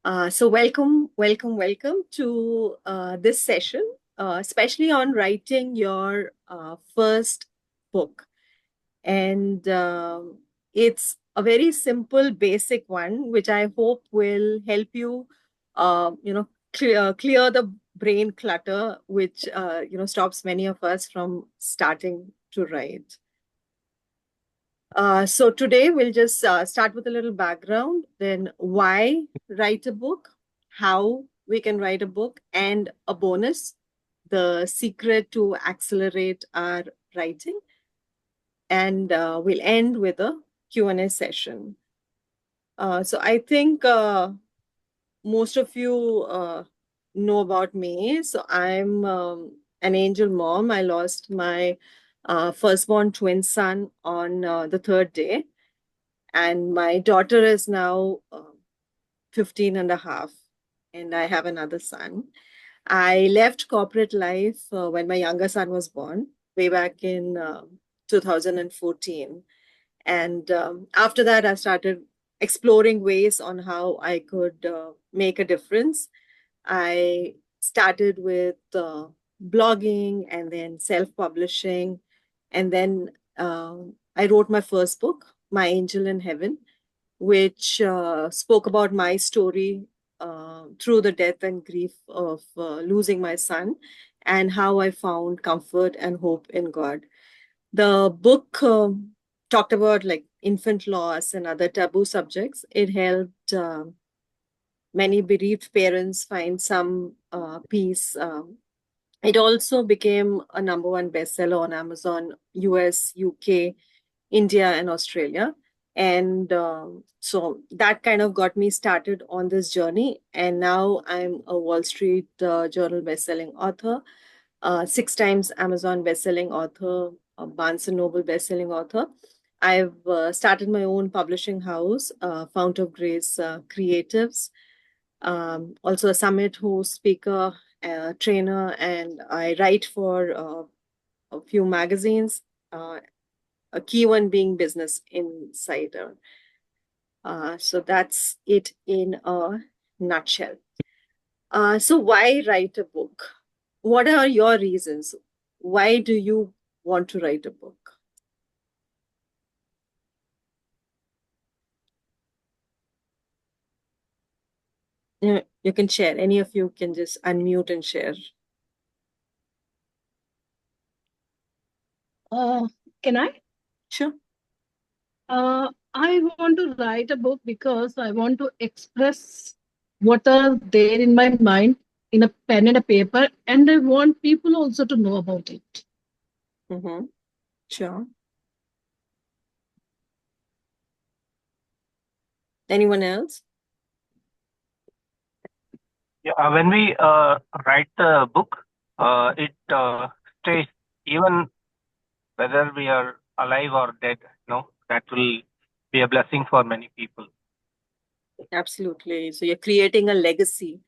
So welcome to this session, especially on writing your first book. And it's a very simple, basic one, which I hope will help you, clear the brain clutter, which stops many of us from starting to write. So today we'll just start with a little background, then why write a book, how we can write a book, and a bonus, the secret to accelerate our writing. And we'll end with a Q&A session. So I think most of you know about me. So I'm an angel mom. I lost my firstborn twin son on the third day. And my daughter is now 15 and a half, and I have another son. I left corporate life when my younger son was born, way back in 2014. And after that, I started exploring ways on how I could make a difference. I started with blogging and then self publishing. And then I wrote my first book, My Angel in Heaven, which spoke about my story through the death and grief of losing my son and how I found comfort and hope in God. The book talked about like infant loss and other taboo subjects. It helped many bereaved parents find some peace. It also became a number one bestseller on Amazon, US, UK, India, and Australia. And so that kind of got me started on this journey. And now I'm a Wall Street Journal bestselling author, six times Amazon bestselling author, a Barnes and Noble bestselling author. I've started my own publishing house, Fount of Grace Creatives, also a summit host, speaker, trainer, and I write for a few magazines, a key one being Business Insider. So that's it in a nutshell. So why write a book? What are your reasons? Why do you want to write a book? You can share. Any of you can just unmute and share. Uh, can I? Sure. I want to write a book because I want to express what are there in my mind in a pen and a paper, and I want people also to know about it. Mm-hmm. Sure. Anyone else? Yeah, when we write the book, it stays even whether we are alive or dead. That will be a blessing for many people. Absolutely. So you're creating a legacy,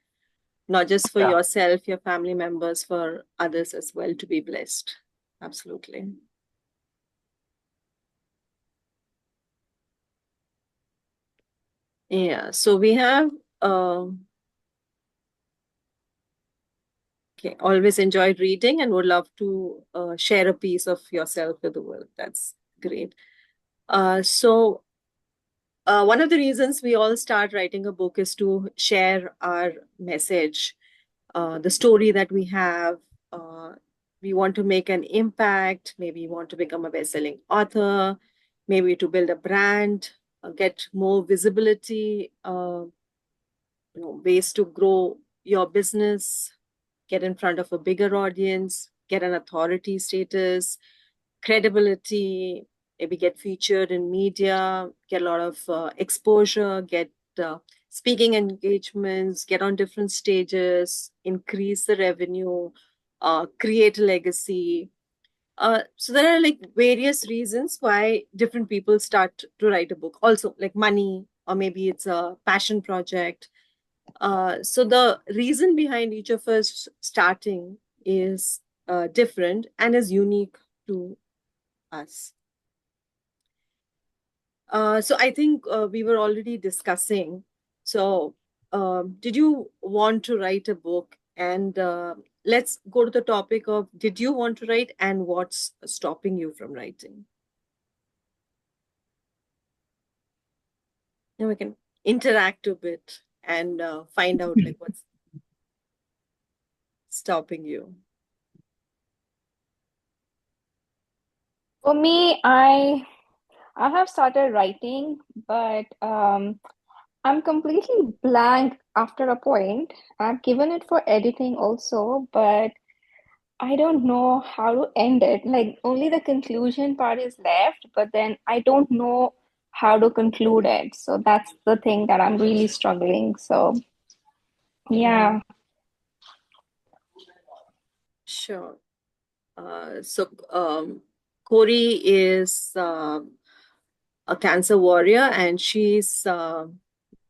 not just for Yeah. yourself, your family members, for others as well to be blessed. Absolutely. Yeah. So we have okay, always enjoyed reading and would love to share a piece of yourself with the world. That's great. So one of the reasons we all start writing a book is to share our message, the story that we have. Uh, we want to make an impact. Maybe you want to become a best-selling author, maybe to build a brand, get more visibility, ways to grow your business, get in front of a bigger audience, get an authority status, credibility, maybe get featured in media, get a lot of exposure, get speaking engagements, get on different stages, increase the revenue, create a legacy. So there are like various reasons why different people start to write a book. Also, like money, or maybe it's a passion project. So the reason behind each of us starting is different and is unique to us. So I think we were already discussing. So did you want to write a book? And let's go to the topic of, did you want to write and what's stopping you from writing? And we can interact a bit and find out like what's stopping you. For me, I have started writing, but I'm completely blank after a point. I've given it for editing also, but I don't know how to end it. Like only the conclusion part is left, but then I don't know how to conclude it. So that's the thing that I'm really struggling. So yeah. Sure. So Corey is a cancer warrior, and she's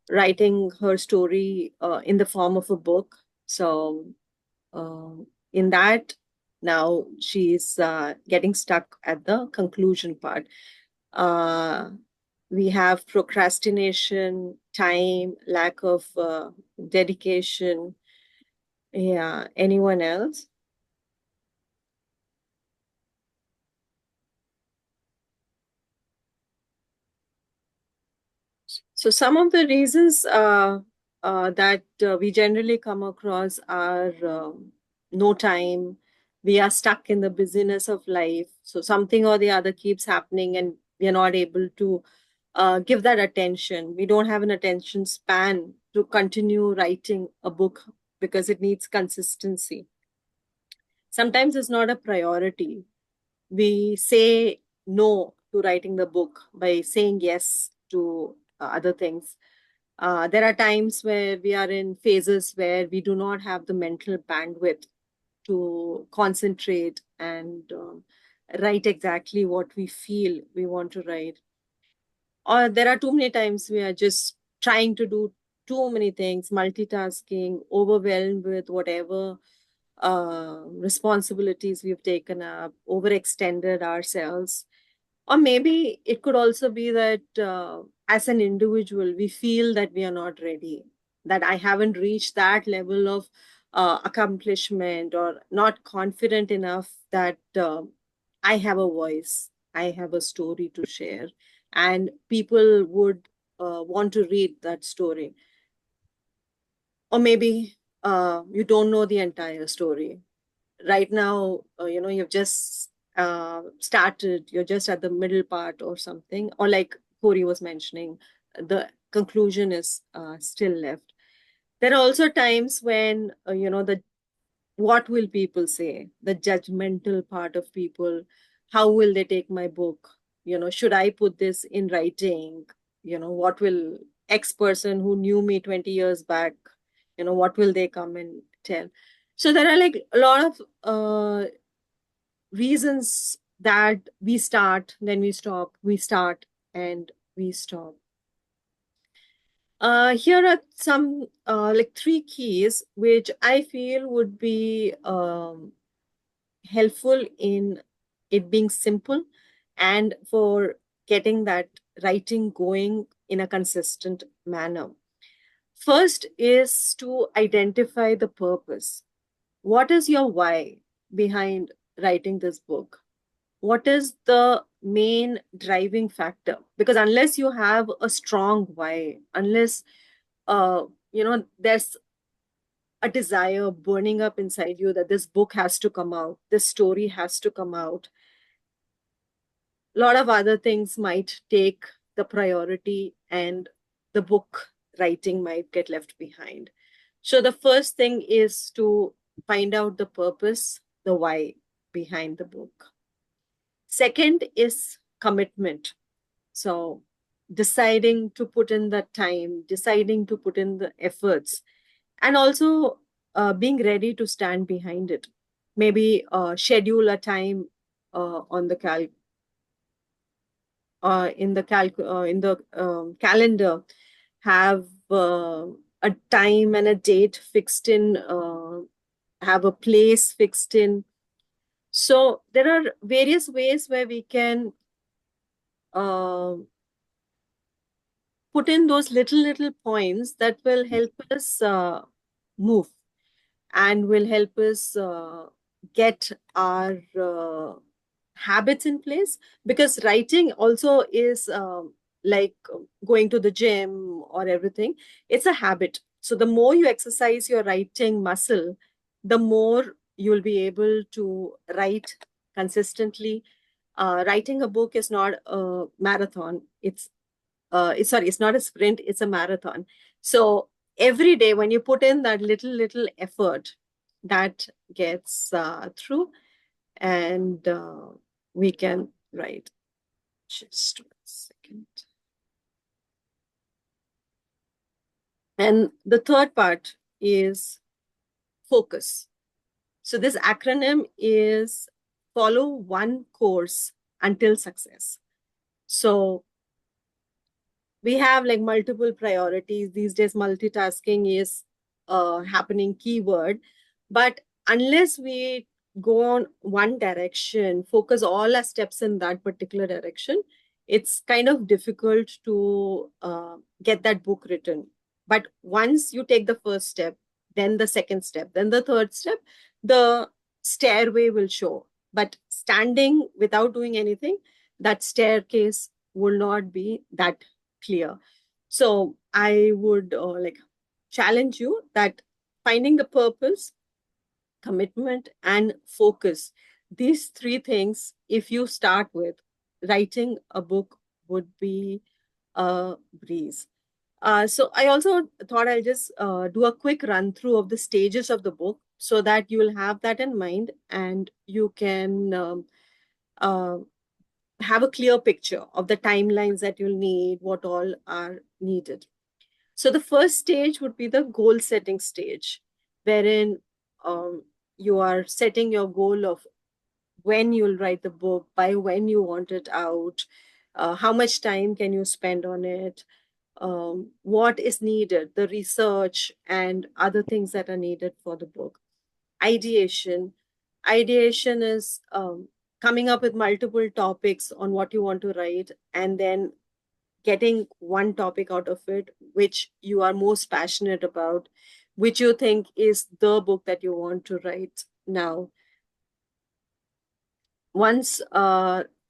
writing her story in the form of a book. So in that, now she's getting stuck at the conclusion part. We have procrastination, time, lack of dedication. Yeah. Anyone else? So some of the reasons that we generally come across are no time. We are stuck in the busyness of life. So something or the other keeps happening, and we are not able to give that attention. We don't have an attention span to continue writing a book because it needs consistency. Sometimes it's not a priority. We say no to writing the book by saying yes to other things. There are times where we are in phases where we do not have the mental bandwidth to concentrate and write exactly what we feel we want to write. Or there are too many times we are just trying to do too many things, multitasking, overwhelmed with whatever responsibilities we've taken up, overextended ourselves. Or maybe it could also be that as an individual, we feel that we are not ready, that I haven't reached that level of accomplishment, or not confident enough that I have a voice, I have a story to share, and people would want to read that story. Or maybe you don't know the entire story. Right now, you've just started, you're just at the middle part or something, or like Corey was mentioning, the conclusion is still left. There are also times when the what will people say, the judgmental part of people. How will they take my book? Should I put this in writing? What will X person who knew me 20 years back, what will they come and tell? So there are like a lot of reasons that we start, then we stop, we start, and we stop. Here are some like three keys which I feel would be helpful in it being simple and for getting that writing going in a consistent manner. First is to identify the purpose. What is your why behind writing this book? What is the main driving factor? Because unless you have a strong why, unless there's a desire burning up inside you that this book has to come out, this story has to come out, a lot of other things might take the priority, and the book writing might get left behind. So the first thing is to find out the purpose, the why behind the book. Second is commitment. So deciding to put in the time, deciding to put in the efforts, and also being ready to stand behind it. Maybe schedule a time on the in the calendar, have a time and a date fixed in, have a place fixed in. So there are various ways where we can put in those little points that will help us move and will help us get our habits in place, because writing also is like going to the gym or everything. It's a habit. So the more you exercise your writing muscle, the more you'll be able to write consistently. Writing a book is not a marathon. It's not a sprint, it's a marathon. So every day when you put in that little effort, that gets through, and we can write. Just 1 second. And the third part is focus. So this acronym is follow one course until success. So we have like multiple priorities. These days, multitasking is a happening keyword. But unless we go on one direction, focus all our steps in that particular direction, it's kind of difficult to get that book written. But once you take the first step, then the second step, then the third step, the stairway will show. But standing without doing anything, that staircase will not be that clear. So I would like challenge you that finding the purpose, commitment, and focus, these three things, if you start with, writing a book would be a breeze. So I also thought I'll just do a quick run through of the stages of the book so that you will have that in mind and you can uh, have a clear picture of the timelines that you'll need, what all are needed. So the first stage would be the goal setting stage, wherein you are setting your goal of when you'll write the book, by when you want it out, how much time can you spend on it, what is needed, the research and other things that are needed for the book. Ideation. Ideation is coming up with multiple topics on what you want to write and then getting one topic out of it which you are most passionate about, which you think is the book that you want to write now. Once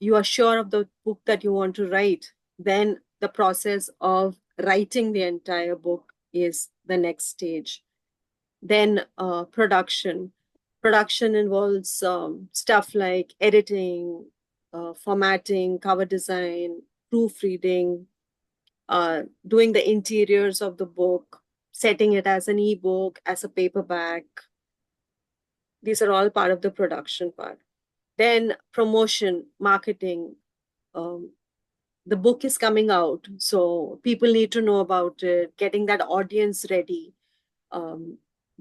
you are sure of the book that you want to write, then the process of writing the entire book is the next stage. Then production. Production involves stuff like editing, formatting, cover design, proofreading, doing the interiors of the book, setting it as an ebook, as a paperback. These are all part of the production part. Then promotion, marketing. The book is coming out, so people need to know about it, getting that audience ready,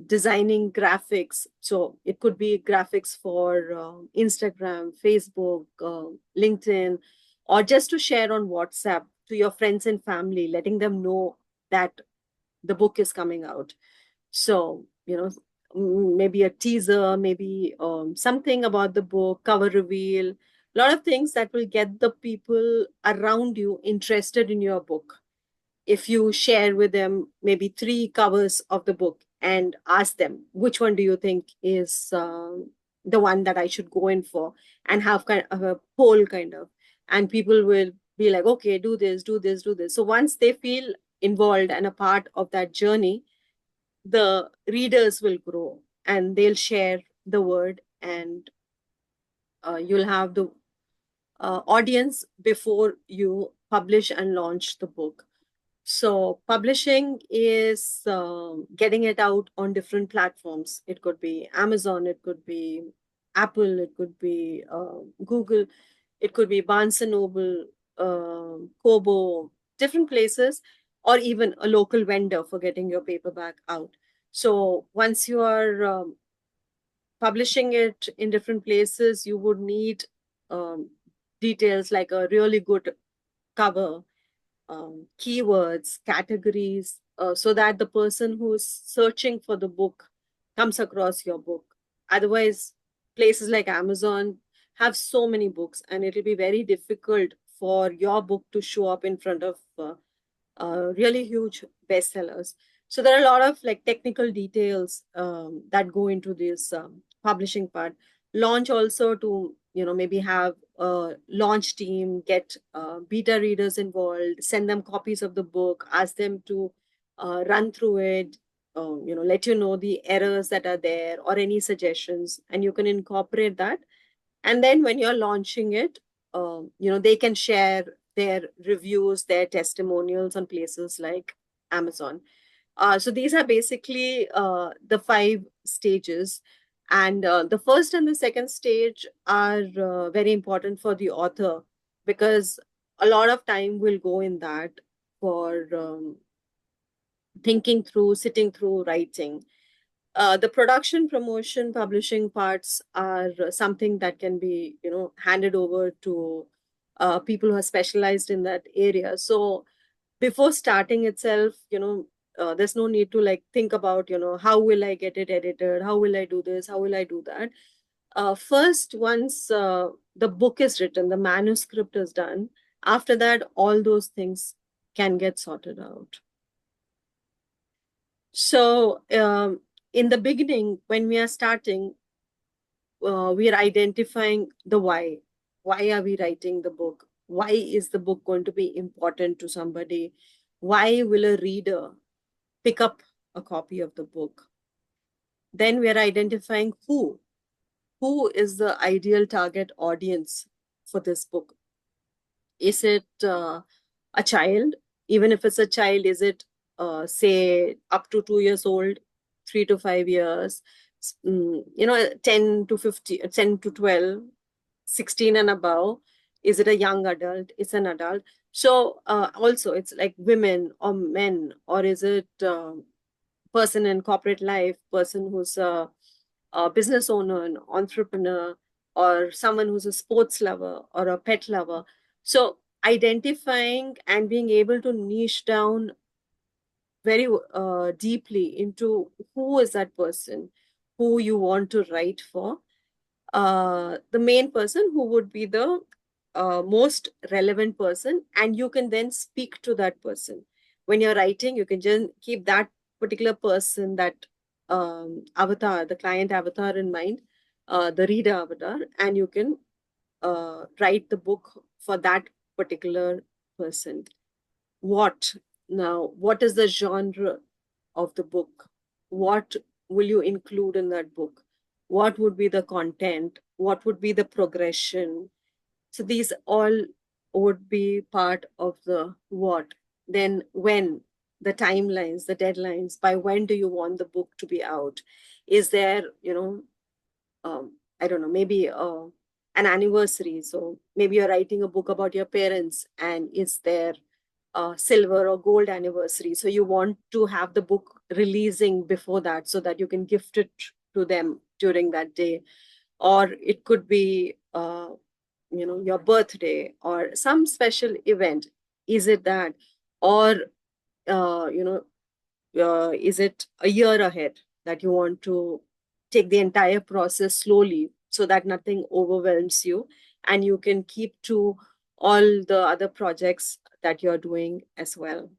designing graphics. So it could be graphics for Instagram, Facebook, LinkedIn, or just to share on WhatsApp to your friends and family, letting them know that the book is coming out. So, maybe a teaser, maybe something about the book, cover reveal, a lot of things that will get the people around you interested in your book. If you share with them maybe 3 covers of the book and ask them, which one do you think is the one that I should go in for, and have kind of a poll kind of, and people will be like, okay, do this, do this, do this. So once they feel involved and a part of that journey, the readers will grow and they'll share the word, and you'll have the audience before you publish and launch the book. So publishing is getting it out on different platforms. It could be Amazon, it could be Apple, it could be Google, it could be Barnes and Noble, Kobo, different places, or even a local vendor for getting your paperback out. So once you are publishing it in different places, you would need details like a really good cover, keywords, categories, so that the person who is searching for the book comes across your book. Otherwise, places like Amazon have so many books, and it'll be very difficult for your book to show up in front of really huge bestsellers. So there are a lot of like technical details that go into this publishing part. Launch also to, maybe have a launch team, get beta readers involved, send them copies of the book, ask them to run through it, let you know the errors that are there or any suggestions, and you can incorporate that. And then when you're launching it, they can share their reviews, their testimonials on places like Amazon. So these are basically the 5 stages. And the first and the second stage are very important for the author, because a lot of time will go in that for thinking through, sitting through, writing. The production, promotion, publishing parts are something that can be, handed over to people who are specialized in that area. So before starting itself, there's no need to like think about, how will I get it edited? How will I do this? How will I do that? First, once the book is written, the manuscript is done, after that, all those things can get sorted out. So, in the beginning, when we are starting, we are identifying the why. Why are we writing the book? Why is the book going to be important to somebody? Why will a reader pick up a copy of the book? Then we are identifying who. Who is the ideal target audience for this book? Is it a child? Even if it's a child, is it, say, up to 2 years old, 3 to 5 years, 10 to 50, 10 to 12, 16 and above? Is it a young adult? It's an adult. So also it's like women or men, or is it person in corporate life, person who's a business owner, an entrepreneur, or someone who's a sports lover or a pet lover. So identifying and being able to niche down very deeply into who is that person who you want to write for. The main person who would be the most relevant person, and you can then speak to that person. When you're writing, you can just keep that particular person, that avatar, the client avatar in mind, the reader avatar, and you can write the book for that particular person. What is the genre of the book? What will you include in that book? What would be the content? What would be the progression? So these all would be part of the what. Then when, the timelines, the deadlines, by when do you want the book to be out? Is there, I don't know, maybe an anniversary. So maybe you're writing a book about your parents, and it's their silver or gold anniversary. So you want to have the book releasing before that, so that you can gift it to them during that day. Or it could be, your birthday or some special event. Is it that? Or, uh, you know, is it a year ahead that you want to take the entire process slowly so that nothing overwhelms you, and you can keep to all the other projects that you're doing as well?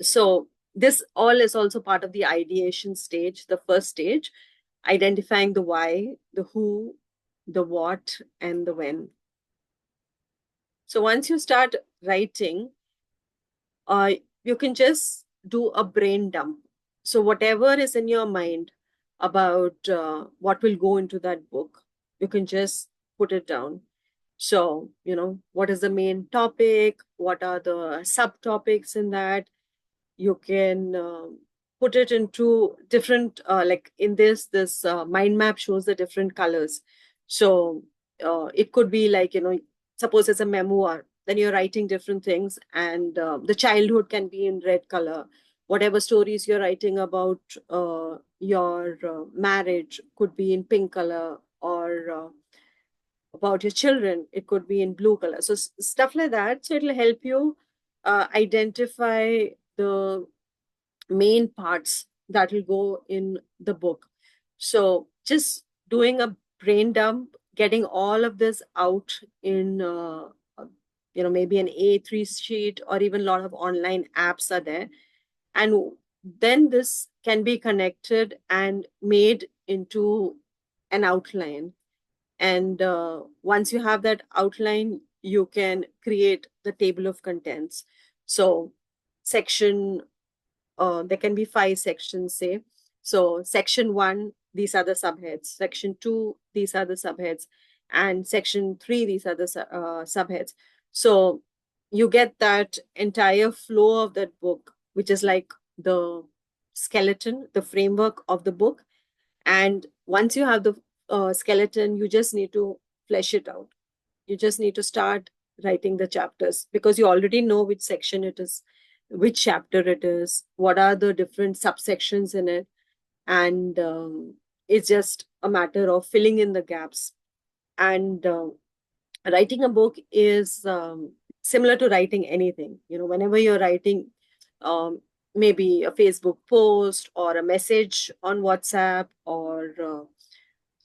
So this all is also part of the ideation stage, the first stage, identifying the why, the who, the what, and the when. So once you start writing, you can just do a brain dump. So whatever is in your mind about what will go into that book, you can just put it down. So, what is the main topic? What are the subtopics in that? You can put it into different, like in this mind map shows the different colors. So it could be like, suppose it's a memoir, then you're writing different things, and the childhood can be in red color. Whatever stories you're writing about your marriage could be in pink color, or about your children, it could be in blue color. So stuff like that. So it'll help you identify the main parts that will go in the book. So just doing a brain dump, getting all of this out in maybe an A3 sheet, or even a lot of online apps are there. And then this can be connected and made into an outline. And once you have that outline, you can create the table of contents. So there can be 5 sections, say. So section 1, these are the subheads. Section 2, these are the subheads. And section 3, these are the subheads. So you get that entire flow of that book, which is like the skeleton, the framework of the book. And once you have the skeleton, you just need to flesh it out. You just need to start writing the chapters, because you already know which section it is, which chapter it is, what are the different subsections in it. And it's just a matter of filling in the gaps. And writing a book is similar to writing anything. Whenever you're writing maybe a Facebook post or a message on WhatsApp or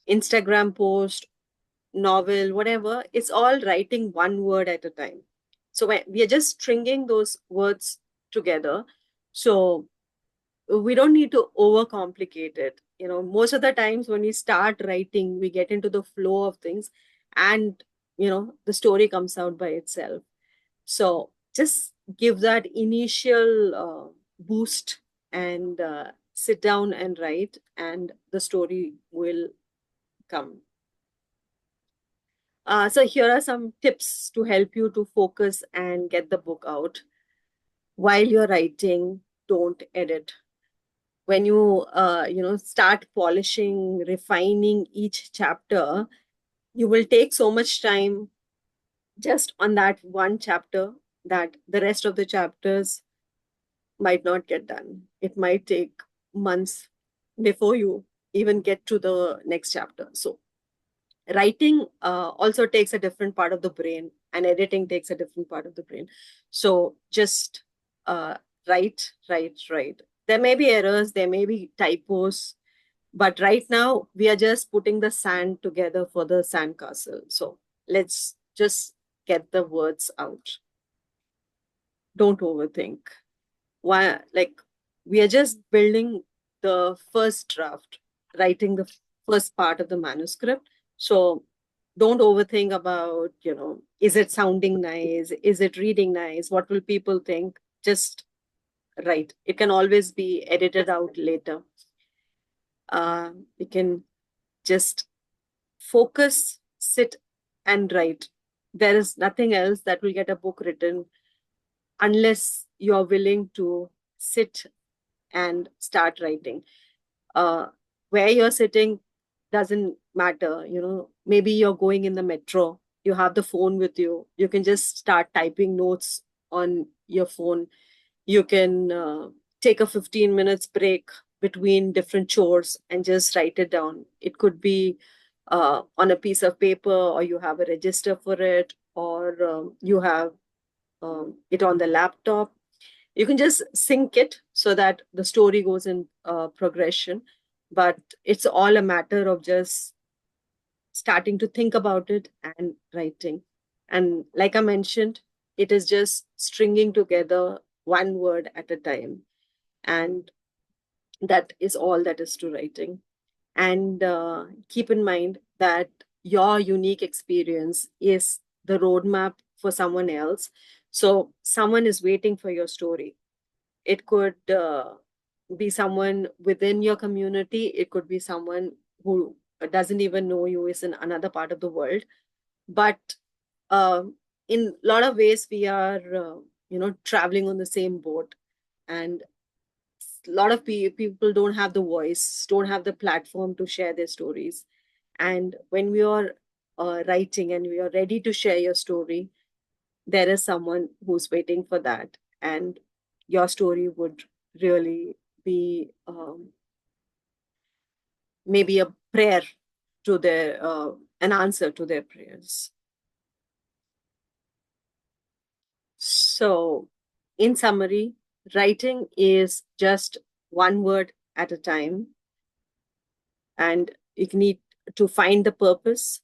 Instagram post, novel, whatever, it's all writing one word at a time. So we are just stringing those words together. So we don't need to overcomplicate it. Most of the times when we start writing, we get into the flow of things, and the story comes out by itself. So just give that initial boost and sit down and write, and the story will come. So here are some tips to help you to focus and get the book out. While you're writing, don't edit. When you start polishing, refining each chapter, you will take so much time just on that one chapter that the rest of the chapters might not get done. It might take months before you even get to the next chapter. So writing also takes a different part of the brain, and editing takes a different part of the brain. So just write. There may be errors, there may be typos, but right now we are just putting the sand together for the sandcastle. So let's just get the words out. Don't overthink. Why? Like, we are just building the first draft, writing the first part of the manuscript. So don't overthink about, is it sounding nice? Is it reading nice? What will people think? Just write. It can always be edited out later. You can just focus, sit, and write. There is nothing else that will get a book written unless you're willing to sit and start writing. Where you're sitting doesn't matter. Maybe you're going in the metro, you have the phone with you, you can just start typing notes on your phone. You can take a 15 minutes break between different chores and just write it down. It could be on a piece of paper, or you have a register for it, or you have it on the laptop. You can just sync it so that the story goes in progression. But it's all a matter of just starting to think about it and writing. And like I mentioned, it is just stringing together one word at a time. And that is all that is to writing. And keep in mind that your unique experience is the roadmap for someone else. So someone is waiting for your story. It could be someone within your community. It could be someone who doesn't even know you, is in another part of the world. But in a lot of ways, we are, traveling on the same boat. And a lot of people don't have the voice, don't have the platform to share their stories. And when we are writing and we are ready to share your story, there is someone who's waiting for that. And your story would really be maybe a prayer to their, an answer to their prayers. So, in summary, writing is just one word at a time, and you need to find the purpose,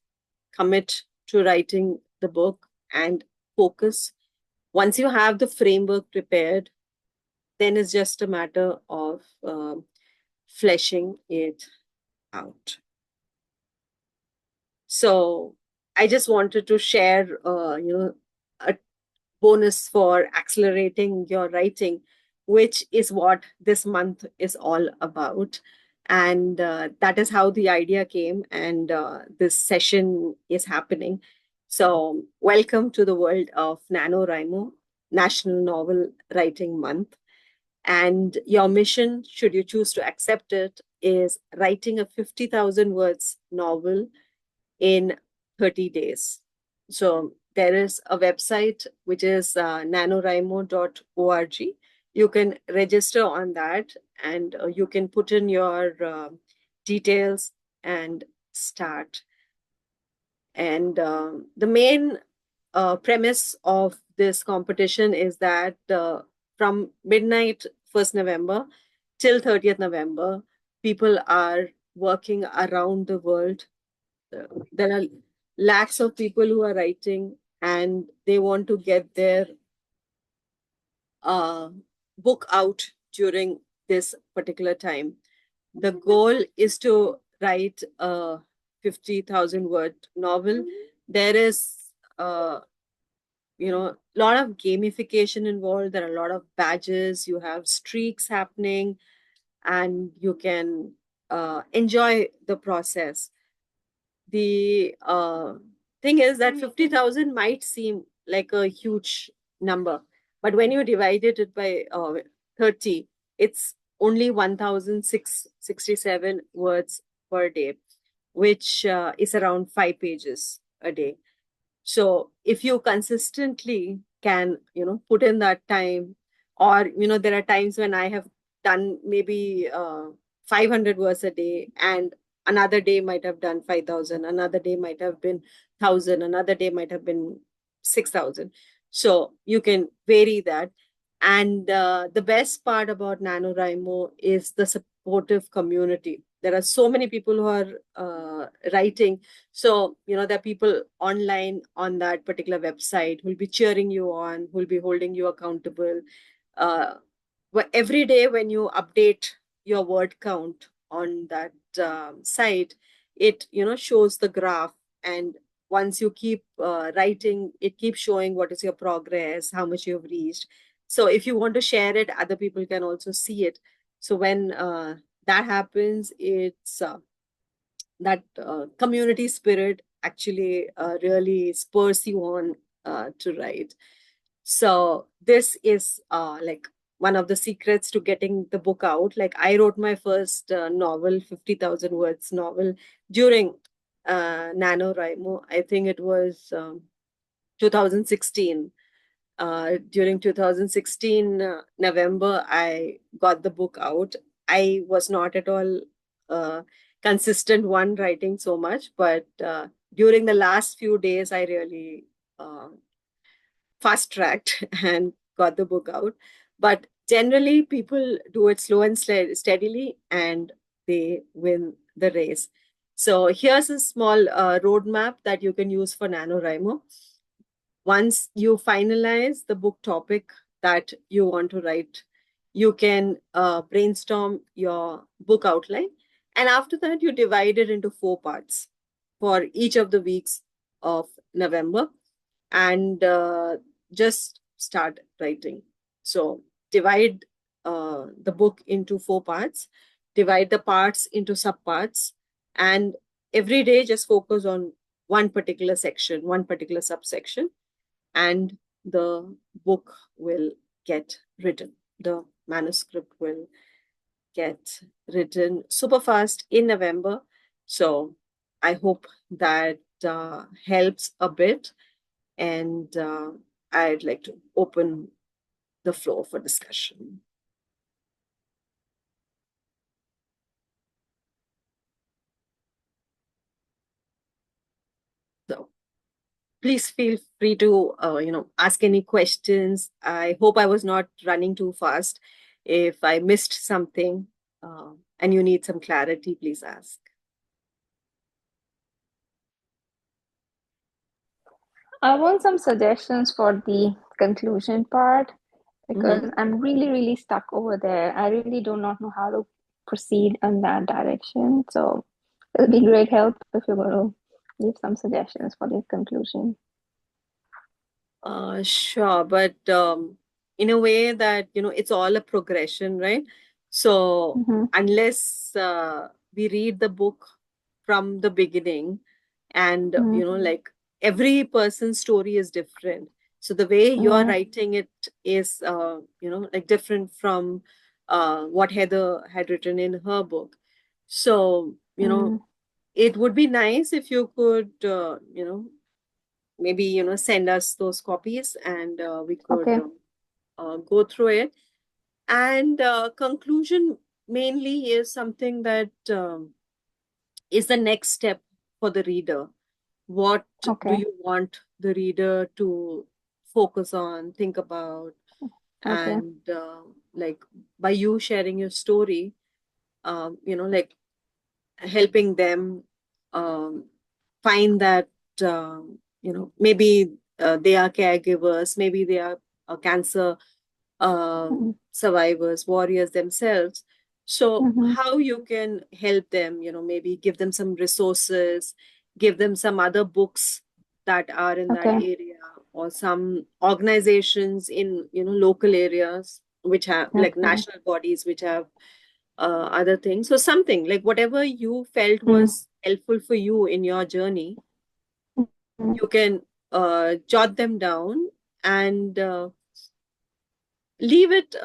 commit to writing the book, and focus. Once you have the framework prepared, then it's just a matter of fleshing it out. So I just wanted to share, a bonus for accelerating your writing, which is what this month is all about. And that is how the idea came, and this session is happening. So, welcome to the world of NaNoWriMo, National Novel Writing Month. And your mission, should you choose to accept it, is writing a 50,000 words novel in 30 days. So there is a website which is nanorimo.org. You can register on that, and you can put in your details and start. And the main premise of this competition is that from midnight 1st November till 30th November, people are working around the world. There are lakhs of people who are writing, and they want to get their book out during this particular time. The goal is to write a 50,000 word novel. There is a lot of gamification involved. There are a lot of badges. You have streaks happening, and you can enjoy the process. The thing is that 50,000 might seem like a huge number, but when you divide it by 30, it's only 1,667 words per day, which is around 5 pages a day. So if you consistently can, put in that time, or, there are times when I have done maybe 500 words a day, and another day might have done 5,000, another day might have been 1,000, another day might have been 6,000. So you can vary that. And the best part about NaNoWriMo is the supportive community. There are so many people who are writing. So, there are people online on that particular website who will be cheering you on, who will be holding you accountable. Every day when you update your word count on that site, it, shows the graph. And once you keep writing, it keeps showing what is your progress, how much you've reached. So if you want to share it, other people can also see it. So when that happens, it's that community spirit actually really spurs you on to write. So this is like one of the secrets to getting the book out. Like, I wrote my first novel, 50,000 words novel, during NaNoWriMo. I think it was 2016. During 2016 November, I got the book out. I was not at all consistent one writing so much, but during the last few days, I really fast tracked and got the book out. But generally, people do it slow and steadily, and they win the race. So here's a small roadmap that you can use for NaNoWriMo. Once you finalize the book topic that you want to write, you can brainstorm your book outline. And after that, you divide it into 4 parts for each of the weeks of November, and just start writing. So divide the book into 4 parts, divide the parts into subparts, and every day just focus on one particular section, one particular subsection, and the book will get written. The manuscript will get written super fast in November. So I hope that helps a bit. And I'd like to open the floor for discussion. So please feel free to ask any questions. I hope I was not running too fast. If I missed something and you need some clarity, please ask. I want some suggestions for the conclusion part because I'm really, really stuck over there. I really do not know how to proceed in that direction. So it'll be great help if you're going to give some suggestions for the conclusion. Sure, but in a way that, it's all a progression, right? So Mm-hmm. unless we read the book from the beginning, and, like every person's story is different. So the way you're Yeah. writing it is, like different from what Heather had written in her book. So, Mm. it would be nice if you could, maybe send us those copies, and we could Okay. go through it. And conclusion mainly is something that is the next step for the reader. What do Okay. you want the reader to focus on, think about? Okay. And like, by you sharing your story, like helping them um, find that, maybe they are caregivers, maybe they are cancer Mm-hmm. survivors, warriors themselves. So Mm-hmm. how you can help them, maybe give them some resources, give them some other books that are in that Okay. area, or some organizations in, local areas which have, like, Okay. national bodies which have other things. So something like whatever you felt Mm. was helpful for you in your journey, Mm. you can jot them down, and leave it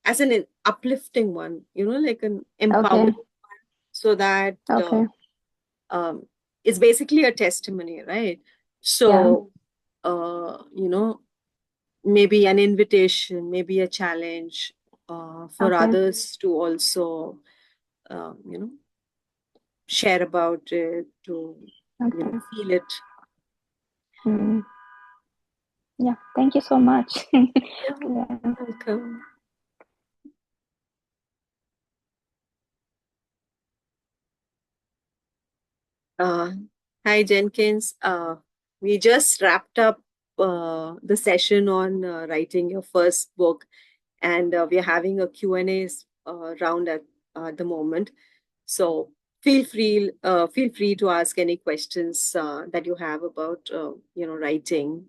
as an uplifting one, like an Okay. empowering, so that Okay. um, it's basically a testimony, right? Yeah. So, maybe an invitation, maybe a challenge for Okay. others to also, you know, share about it, to, Okay. feel it. Mm. Yeah. Thank you so much. Yeah, Yeah. welcome. Uh, Hi, Jenkins. We just wrapped up the session on writing your first book, and we are having a Q&A round at the moment. So feel free to ask any questions that you have about writing.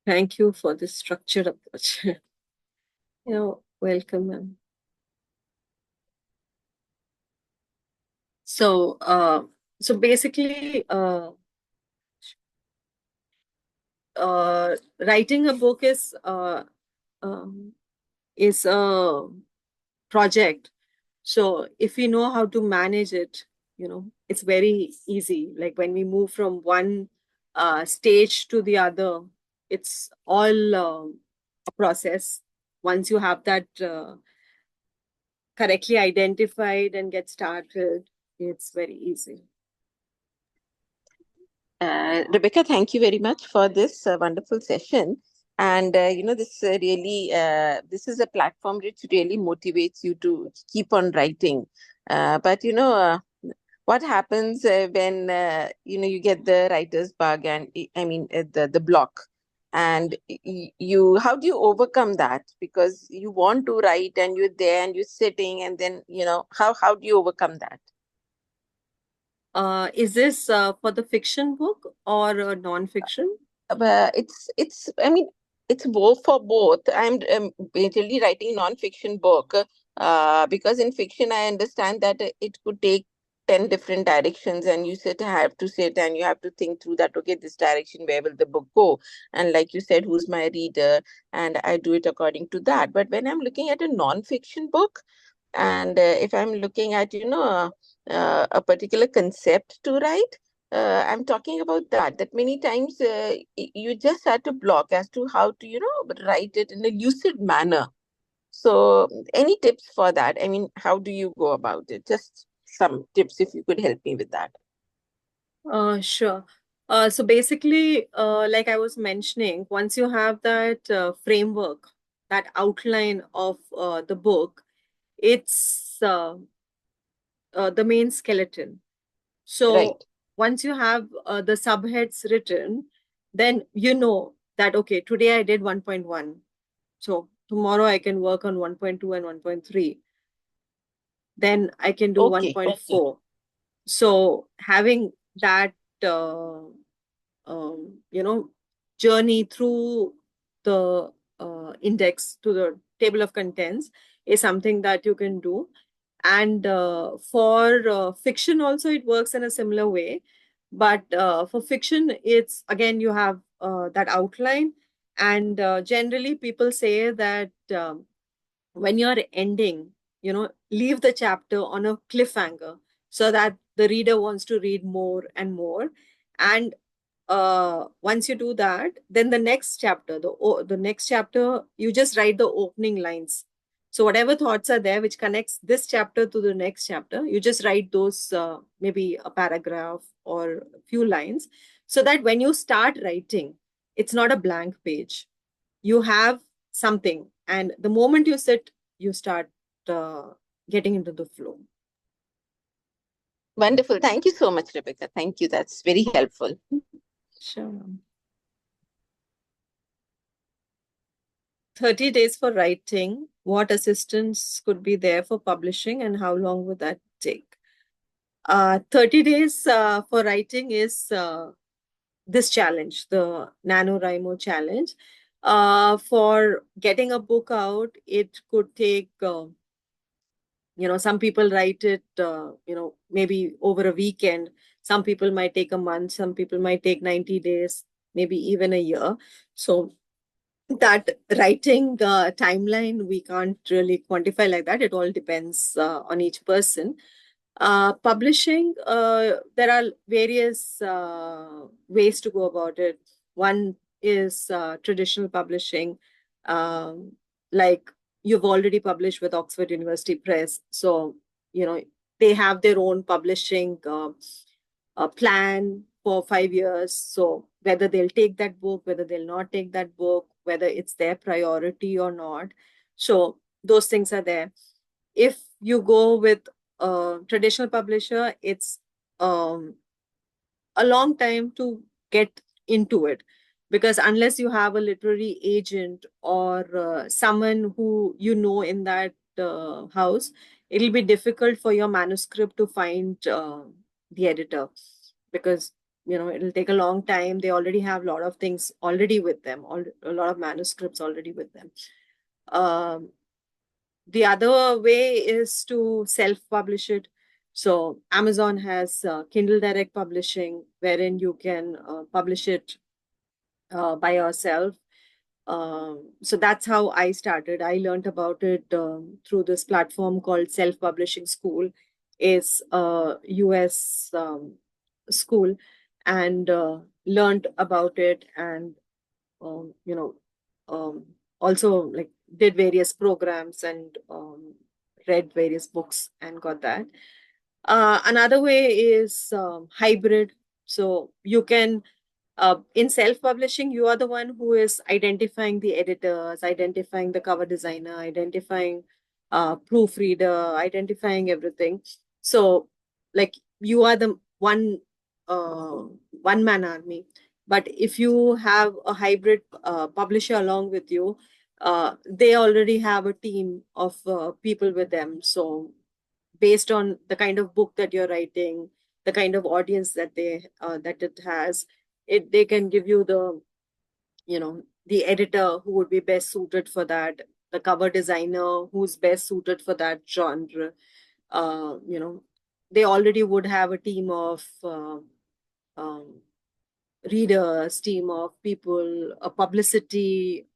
Thank you for this structured approach. Welcome, ma'am. So, basically, writing a book um, is a project. So if we know how to manage it, it's very easy. Like when we move from one stage to the other, it's all a process. Once you have that correctly identified and get started, it's very easy. Rebecca, thank you very much for this wonderful session. And this this is a platform which really motivates you to keep on writing. But what happens when you get the writer's bug, and I mean the block, and you how do you overcome that? Because you want to write and you're there and you're sitting, and then how do you overcome that? Is this for the fiction book or non-fiction? It's I mean it's both for both. I'm basically writing non-fiction book because in fiction I understand that it could take 10 different directions, and you have to sit and you have to think through that. Okay, this direction, where will the book go? And like you said, who's my reader? And I do it according to that. But when I'm looking at a non-fiction book, and if I'm looking at a particular concept to write, I'm talking about that many times you just had to block as to how to write it in a lucid manner. So any tips for that? I mean, how do you go about it? Just some tips if you could help me with that. Sure. So basically, like I was mentioning, once you have that framework, that outline of the book, it's the main skeleton. So Right. once you have the subheads written, then you know that, okay, today I did 1.1. So tomorrow I can work on 1.2 and 1.3. Then I can do Okay. 1.4. So having that, uh, you know, journey through the index to the table of contents is something that you can do. And for fiction also, it works in a similar way. But for fiction, it's again, you have that outline. And generally, people say that when you're ending, leave the chapter on a cliffhanger so that the reader wants to read more and more. And once you do that, then the next chapter, the next chapter, you just write the opening lines. So whatever thoughts are there which connects this chapter to the next chapter, you just write those, maybe a paragraph or a few lines, so that when you start writing, it's not a blank page. You have something, and the moment you sit, you start uh, getting into the flow. Wonderful. Thank you so much, Rebecca. Thank you. That's very helpful. Sure. 30 days for writing. What assistance could be there for publishing, and how long would that take? 30 days for writing is this challenge, the NaNoWriMo challenge. For getting a book out, it could take, some people write it, maybe over a weekend. Some people might take a month. Some people might take 90 days, maybe even a year. So that writing timeline, we can't really quantify like that. It all depends on each person. Publishing, there are various ways to go about it. One is traditional publishing, um, like you've already published with Oxford University Press. So, they have their own publishing plan for 5 years. So whether they'll take that book, whether they'll not take that book, whether it's their priority or not. So those things are there. If you go with a traditional publisher, it's um, a long time to get into it, because unless you have a literary agent or someone who in that house, it'll be difficult for your manuscript to find the editor, because it'll take a long time. They already have a lot of things already with them, a lot of manuscripts already with them. The other way is to self-publish it. So Amazon has Kindle Direct Publishing, wherein you can publish it by yourself. So that's how I started. I learned about it through this platform called Self Publishing School. It's a US school, and learned about it, and um, you know, also like did various programs, and read various books and got that. Another way is hybrid. So you can, in self-publishing, you are the one who is identifying the editors, identifying the cover designer, identifying proofreader, identifying everything. So, like, you are the uh, one-man army. But if you have a hybrid publisher along with you, they already have a team of people with them. So based on the kind of book that you're writing, the kind of audience that it has, they can give you the editor who would be best suited for that, the cover designer who's best suited for that genre. They already would have a team of um, readers, team of people, a publicity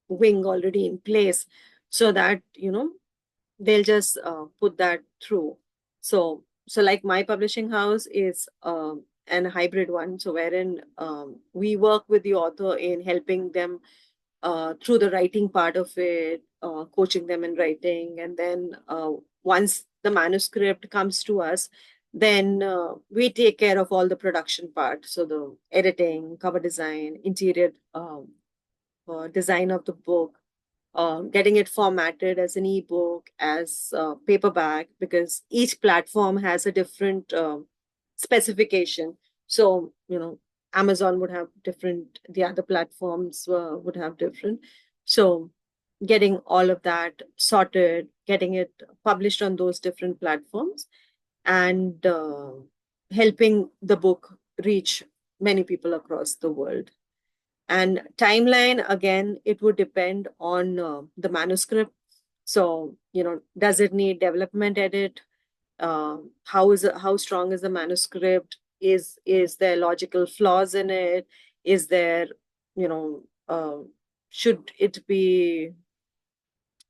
wing already in place, so that they'll just put that through. So like my publishing house is an hybrid one, so wherein we work with the author in helping them through the writing part of it, coaching them in writing, and then once the manuscript comes to us, Then we take care of all the production part. So the editing, cover design, interior design of the book, getting it formatted as an ebook, as paperback, because each platform has a different specification. So, Amazon would have different, the other platforms would have different. So, getting all of that sorted, getting it published on those different platforms, and helping the book reach many people across the world. And timeline, again, it would depend on the manuscript. So, does it need development edit? How strong is the manuscript? Is there logical flaws in it? Is there, should it be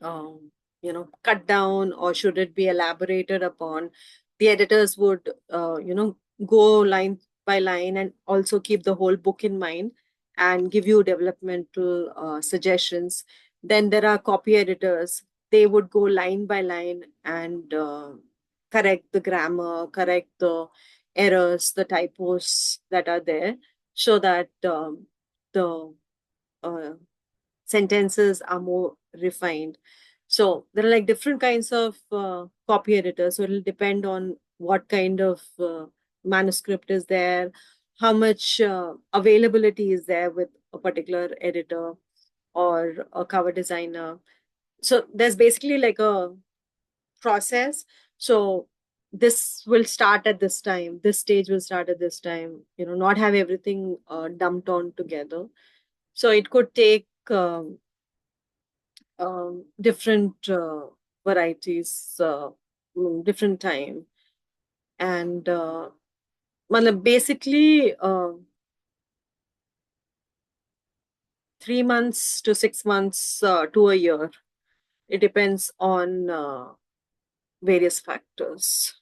cut down, or should it be elaborated upon? The editors would, go line by line and also keep the whole book in mind and give you developmental suggestions. Then there are copy editors. They would go line by line and correct the grammar, correct the errors, the typos that are there, so that the uh, sentences are more refined. So there are like different kinds of copy editors. So it'll depend on what kind of manuscript is there, how much availability is there with a particular editor or a cover designer. So there's basically like a process. So this will start at this time, this stage will start at this time, not have everything dumped on together. So it could take different varieties, different time. And basically 3 months to 6 months to a year. It depends on various factors.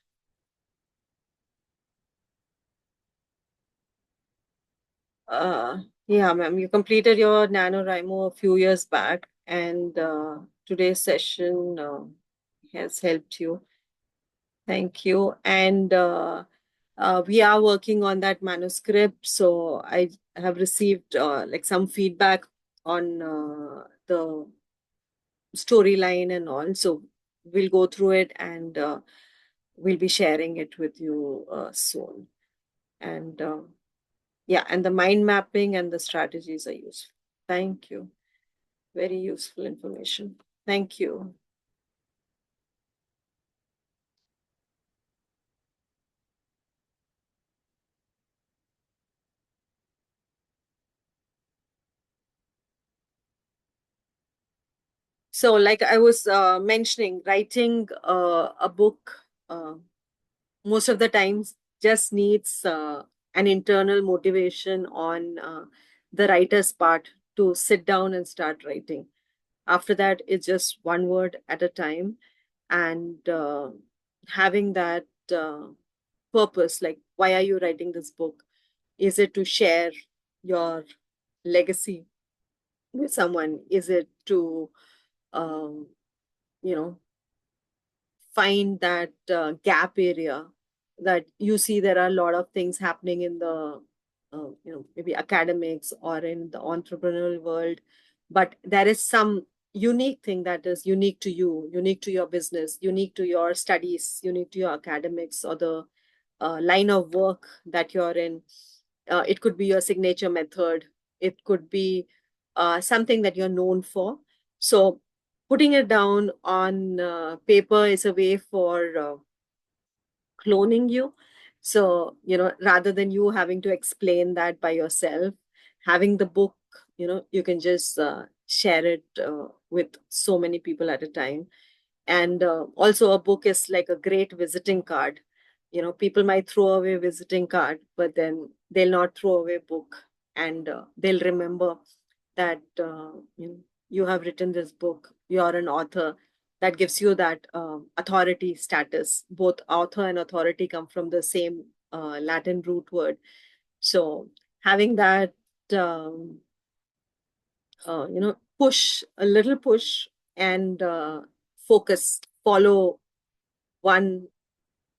Yeah, ma'am, you completed your NaNoWriMo a few years back, and today's session has helped you. Thank you. And we are working on that manuscript. So I have received like some feedback on the storyline and all. So we'll go through it, and we'll be sharing it with you soon. And yeah, and the mind mapping and the strategies are useful. Thank you. Very useful information. Thank you. So like I was mentioning, writing a book most of the times just needs an internal motivation on the writer's part to sit down and start writing. After that, it's just one word at a time. And having that purpose, like, why are you writing this book? Is it to share your legacy with someone? Is it to, um, you know, find that gap area that you see there are a lot of things happening in the maybe academics or in the entrepreneurial world, but there is some unique thing that is unique to you, unique to your business, unique to your studies, unique to your academics, or the line of work that you're in. It could be your signature method, it could be something that you're known for. So putting it down on paper is a way for cloning you. So, rather than you having to explain that by yourself, having the book, you can just share it with so many people at a time. And also, a book is like a great visiting card. People might throw away a visiting card, but then they'll not throw away a book, and they'll remember that you have written this book, you're an author. That gives you that authority status. Both author and authority come from the same Latin root word. So having that, push, a little push, and focus, follow one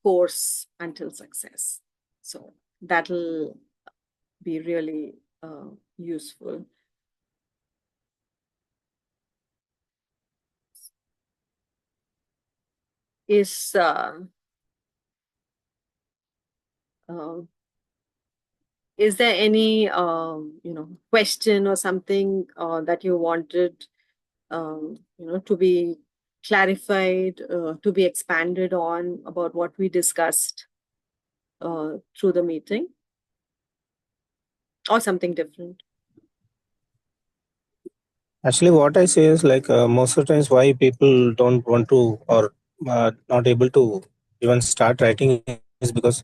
course until success. So that'll be really useful. Is is there any question or something that you wanted to be clarified, to be expanded on about what we discussed through the meeting, or something different? Actually, what I say is like most of the times why people don't want to or not able to even start writing is because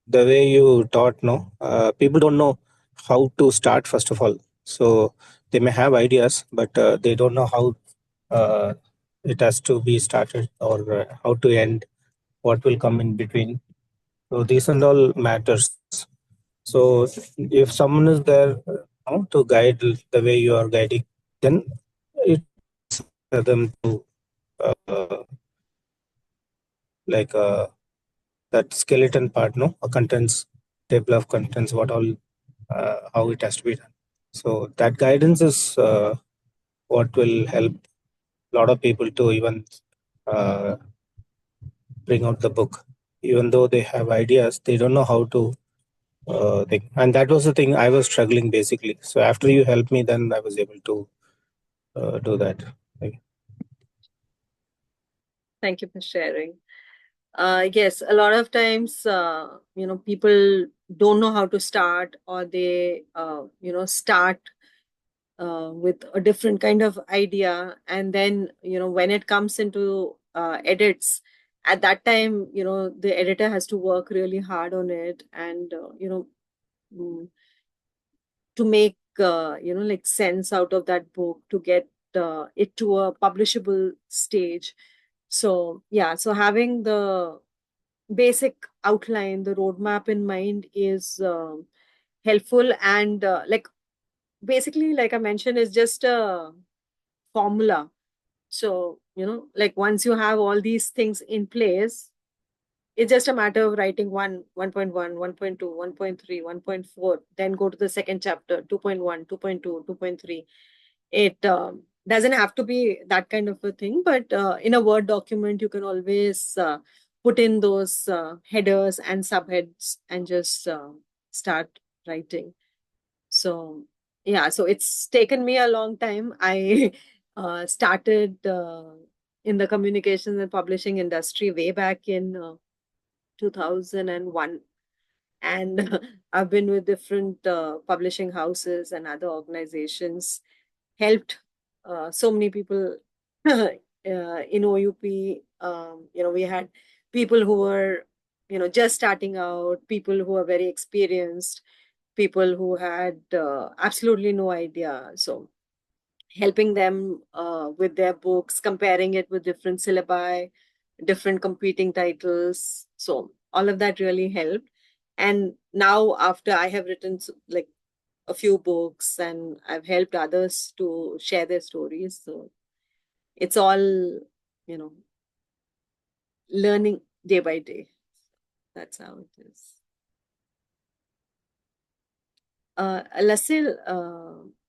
the way you taught, no, people don't know how to start first of all. So they may have ideas, but they don't know how uh, it has to be started or how to end, what will come in between. So these and all matters. So if someone is there to guide the way you are guiding, then it's easy for them to like that skeleton part, no, a contents, table of contents, what all, how it has to be done. So that guidance is what will help a lot of people to even uh, bring out the book. Even though they have ideas, they don't know how to think. And that was the thing I was struggling basically. So after you helped me, then I was able to do that. Thank you for sharing. Yes, a lot of times, people don't know how to start, or they, start with a different kind of idea. And then, when it comes into edits, at that time, the editor has to work really hard on it, and, mm, to make, like sense out of that book, to get it to a publishable stage. So, yeah, so having the basic outline, the roadmap in mind is helpful. And like basically, like I mentioned, is just a formula. So, like once you have all these things in place, it's just a matter of writing 1.1, 1.2, 1.3, 1.4, then go to the second chapter, 2.1, 2.2, 2.3. It doesn't have to be that kind of a thing, but in a Word document, you can always put in those headers and subheads and just start writing. So, yeah, so it's taken me a long time. I started in the communications and publishing industry way back in 2001. And I've been with different publishing houses and other organizations, helped so many people in OUP. We had people who were, just starting out, people who were very experienced, people who had absolutely no idea. So helping them with their books, comparing it with different syllabi, different competing titles. So all of that really helped. And now, after I have written like a few books, and I've helped others to share their stories, so it's all, learning day by day. That's how it is. Lasil,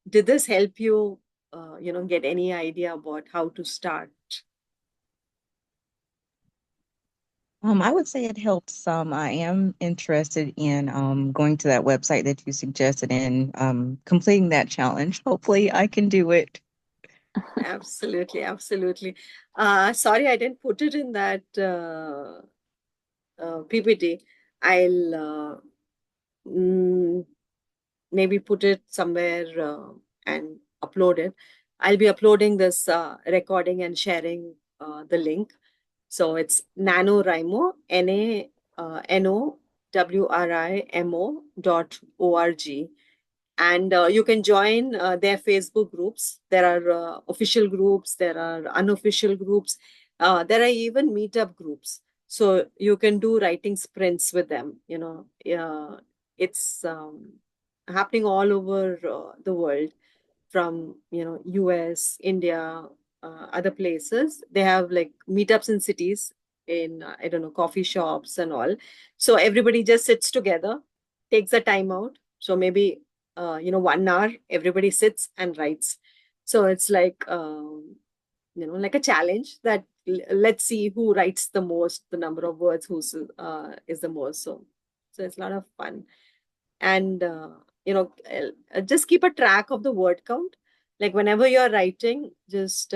did this help you, get any idea about how to start? I would say it helps some. I am interested in going to that website that you suggested and completing that challenge. Hopefully, I can do it. Absolutely, absolutely. Sorry, I didn't put it in that PPT. I'll maybe put it somewhere and upload it. I'll be uploading this recording and sharing the link. So it's NaNoWriMo, NaNoWriMo.org. And you can join their Facebook groups. There are official groups, there are unofficial groups, there are even meetup groups. So you can do writing sprints with them. It's happening all over the world, from US, India, other places. They have like meetups in cities. in I don't know, coffee shops and all. So everybody just sits together, takes a time out. So maybe 1 hour, everybody sits and writes. So it's like like a challenge that let's see who writes the most, the number of words who's is the most. So it's a lot of fun. And just keep a track of the word count. Like whenever you're writing, just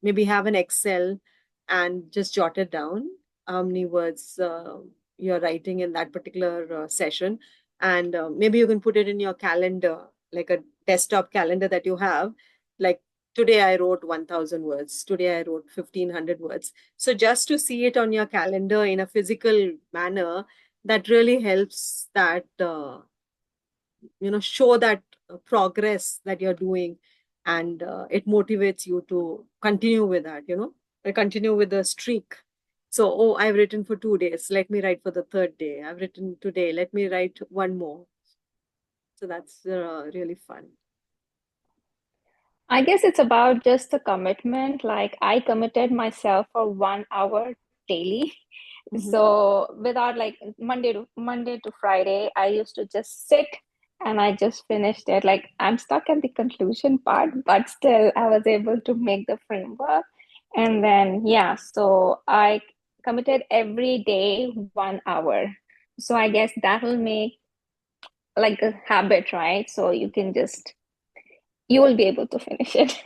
maybe have an Excel and just jot it down how many words you're writing in that particular session. And maybe you can put it in your calendar, like a desktop calendar that you have. Like today I wrote 1000 words, today I wrote 1500 words. So just to see it on your calendar in a physical manner, that really helps that show that progress that you're doing, and it motivates you to continue with that, continue with the streak. So, oh, I've written for 2 days, let me write for the third day. I've written today, let me write one more. So that's really fun. I guess it's about just the commitment. Like I committed myself for 1 hour daily. Mm-hmm. So without like Monday to Friday, I used to just sit and I just finished it. Like I'm stuck at the conclusion part, but still I was able to make the framework. And then yeah, so I committed every day 1 hour. So I guess that will make like a habit, right? So you will be able to finish it.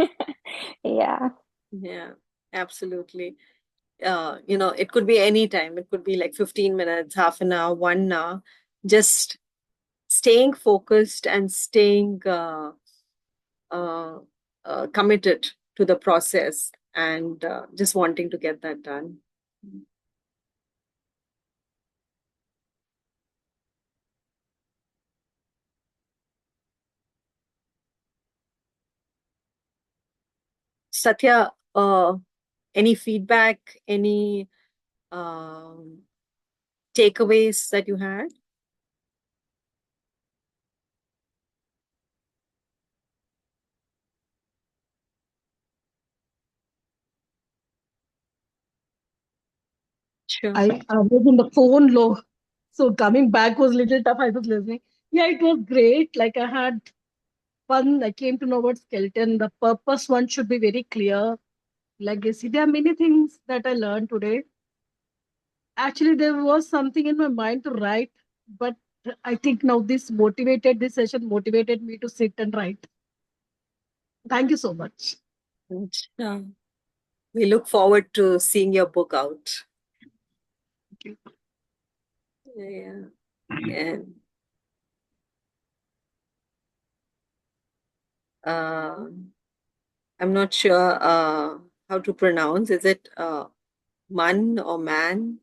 Yeah. Yeah, absolutely. It could be any time. It could be like 15 minutes, half an hour, 1 hour. Just staying focused and staying uh, committed to the process, and just wanting to get that done. Satya, any feedback, any um, takeaways that you had? Sure. I was on the phone low, so coming back was a little tough. I was listening. Yeah, it was great. Like I had fun. I came to know about skeleton. The purpose one should be very clear. Legacy. There are many things that I learned today. Actually, there was something in my mind to write, but I think now this session motivated me to sit and write. Thank you so much. Sure. We look forward to seeing your book out. Thank you. Yeah. And I'm not sure how to pronounce. Is it man or man?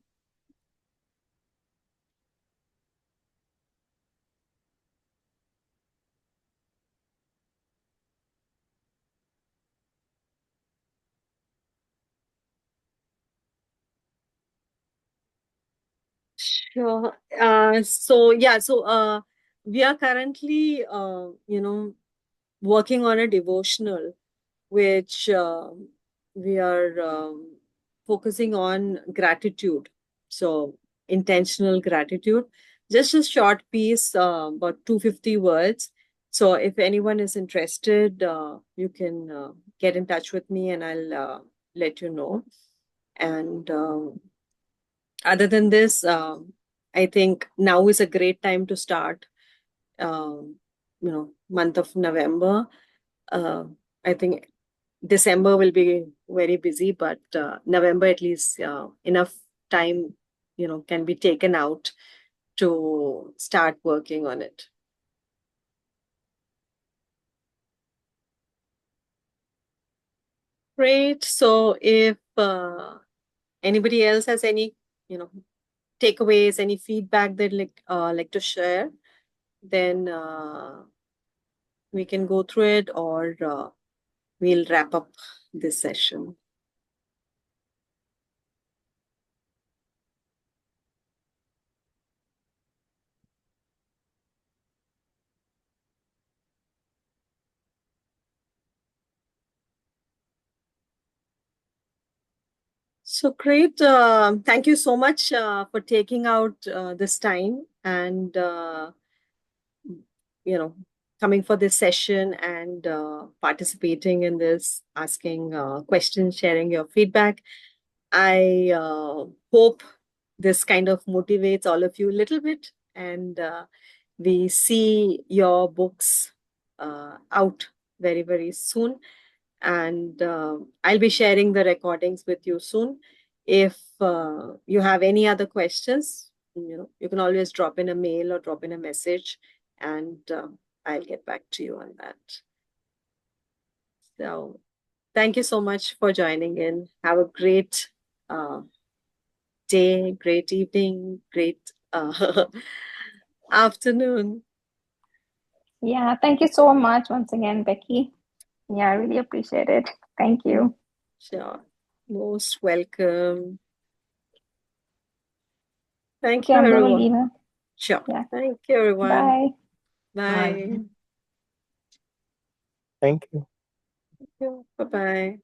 Sure. So we are currently, working on a devotional, which we are focusing on gratitude. So, intentional gratitude. Just a short piece, about 250 words. So, if anyone is interested, you can get in touch with me and I'll let you know. And other than this, I think now is a great time to start. Month of November. Uh, I think December will be very busy, but November at least enough time, can be taken out to start working on it. Great. So if anybody else has any, takeaways, any feedback they'd like to share, then we can go through it, or we'll wrap up this session. So great. Thank you so much for taking out this time and, coming for this session and participating in this, asking questions, sharing your feedback. I hope this kind of motivates all of you a little bit, and we see your books out very, very soon. And I'll be sharing the recordings with you soon. If you have any other questions, you can always drop in a mail or drop in a message, and I'll get back to you on that. So thank you so much for joining in. Have a great day, great evening, great afternoon. Yeah, thank you so much once again, Becky. Yeah, I really appreciate it. Thank you. Sure. Most welcome. Thank Okay, you, I'm gonna everyone. leave now. Sure. Yeah. Thank you, everyone. Bye. Bye. Bye. Thank you. Bye-bye.